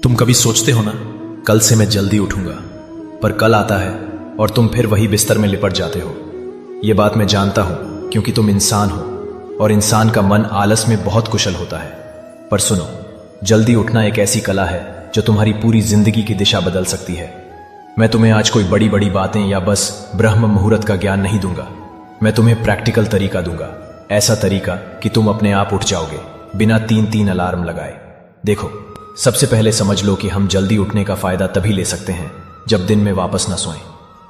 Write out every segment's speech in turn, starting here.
तुम कभी सोचते हो ना, कल से मैं जल्दी उठूंगा, पर कल आता है और तुम फिर वही बिस्तर में लिपट जाते हो। ये बात मैं जानता हूं, क्योंकि तुम इंसान हो और इंसान का मन आलस में बहुत कुशल होता है। पर सुनो, जल्दी उठना एक ऐसी कला है जो तुम्हारी पूरी जिंदगी की दिशा बदल सकती है। मैं तुम्हें आज कोई बड़ी बड़ी बातें या बस ब्रह्म मुहूर्त का ज्ञान नहीं दूंगा। मैं तुम्हें प्रैक्टिकल तरीका दूंगा, ऐसा तरीका कि तुम अपने आप उठ जाओगे बिना 3-3 अलार्म लगाए। देखो, सबसे पहले समझ लो कि हम जल्दी उठने का फायदा तभी ले सकते हैं जब दिन में वापस न सोएं।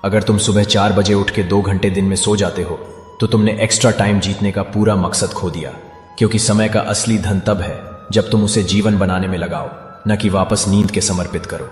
अगर तुम सुबह 4 बजे उठ के 2 घंटे दिन में सो जाते हो तो तुमने एक्स्ट्रा टाइम जीतने का पूरा मकसद खो दिया, क्योंकि समय का असली धन तब है जब तुम उसे जीवन बनाने में लगाओ, न कि वापस नींद के समर्पित करो।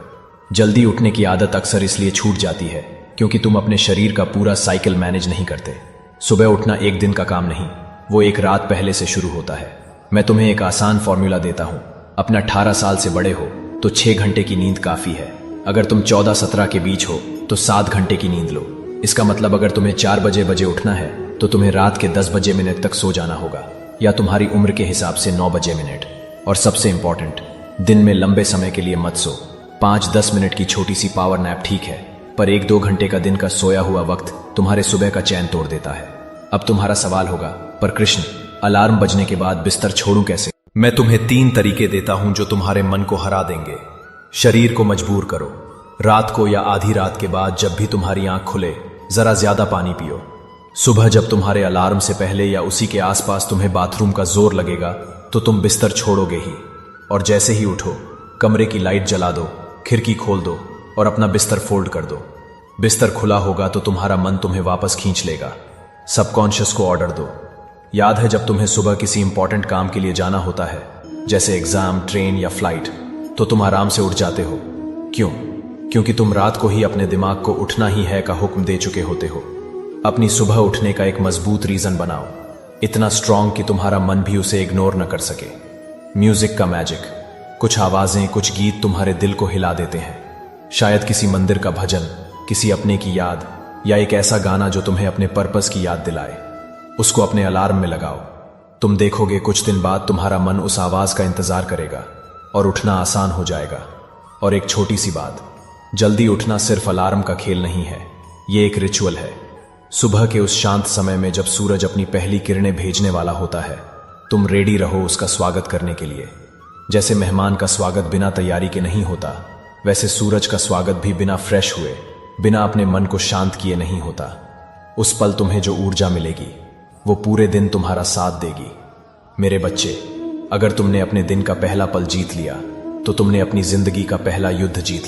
जल्दी उठने की आदत अक्सर इसलिए छूट जाती है क्योंकि तुम अपने शरीर का पूरा साइकिल मैनेज नहीं करते। सुबह उठना एक दिन का काम नहीं, वो एक रात पहले से शुरू होता है। मैं तुम्हें एक आसान फॉर्मूला देता हूं। अपना 18 साल से बड़े हो तो 6 घंटे की नींद काफी है। अगर तुम 14-17 के बीच हो तो 7 घंटे की नींद लो। इसका मतलब अगर तुम्हें 4 बजे उठना है तो तुम्हें रात के 10 बजे मिनट तक सो जाना होगा, या तुम्हारी उम्र के हिसाब से 9 बजे मिनट। और सबसे इंपॉर्टेंट, दिन में लंबे समय के लिए मत सो। 5-10 मिनट की छोटी सी पावर नैप ठीक है, पर 1-2 घंटे का दिन का सोया हुआ वक्त तुम्हारे सुबह का चैन तोड़ देता है। अब तुम्हारा सवाल होगा, पर कृष्ण, अलार्म बजने के बाद बिस्तर छोड़ूं कैसे? मैं तुम्हें 3 तरीके देता हूं जो तुम्हारे मन को हरा देंगे। शरीर को मजबूर करो। रात को या आधी रात के बाद जब भी तुम्हारी आंख खुले, जरा ज्यादा पानी पियो। सुबह जब तुम्हारे अलार्म से पहले या उसी के आसपास तुम्हें बाथरूम का जोर लगेगा तो तुम बिस्तर छोड़ोगे ही। और जैसे ही उठो, कमरे की लाइट जला दो, खिड़की खोल दो और अपना बिस्तर फोल्ड कर दो। बिस्तर खुला होगा तो तुम्हारा मन तुम्हें वापस खींच लेगा। सबकॉन्शियस को ऑर्डर दो। याद है, जब तुम्हें सुबह किसी इंपॉर्टेंट काम के लिए जाना होता है, जैसे एग्जाम, ट्रेन या फ्लाइट, तो तुम आराम से उठ जाते हो। क्यों? क्योंकि तुम रात को ही अपने दिमाग को उठना ही है का हुक्म दे चुके होते हो। अपनी सुबह उठने का एक मजबूत रीजन बनाओ, इतना स्ट्रांग कि तुम्हारा मन भी उसे इग्नोर न कर सके। म्यूजिक का मैजिक। कुछ आवाजें, कुछ गीत तुम्हारे दिल को हिला देते हैं। शायद किसी मंदिर का भजन, किसी अपने की याद, या एक ऐसा गाना जो तुम्हें अपने पर्पस की याद दिलाए। उसको अपने अलार्म में लगाओ। तुम देखोगे कुछ दिन बाद तुम्हारा मन उस आवाज का इंतजार करेगा और उठना आसान हो जाएगा। और एक छोटी सी बात, जल्दी उठना सिर्फ अलार्म का खेल नहीं है, ये एक रिचुअल है। सुबह के उस शांत समय में जब सूरज अपनी पहली किरणें भेजने वाला होता है, तुम रेडी रहो उसका स्वागत करने के लिए। जैसे मेहमान का स्वागत बिना तैयारी के नहीं होता, वैसे सूरज का स्वागत भी बिना फ्रेश हुए, बिना अपने मन को शांत किए नहीं होता। उस पल तुम्हें जो ऊर्जा मिलेगी वो पूरे दिन तुम्हारा साथ देगी। मेरे बच्चे, अगर तुमने अपने दिन का पहला पल जीत लिया तो तुमने अपनी जिंदगी का पहला युद्ध जीत लिया।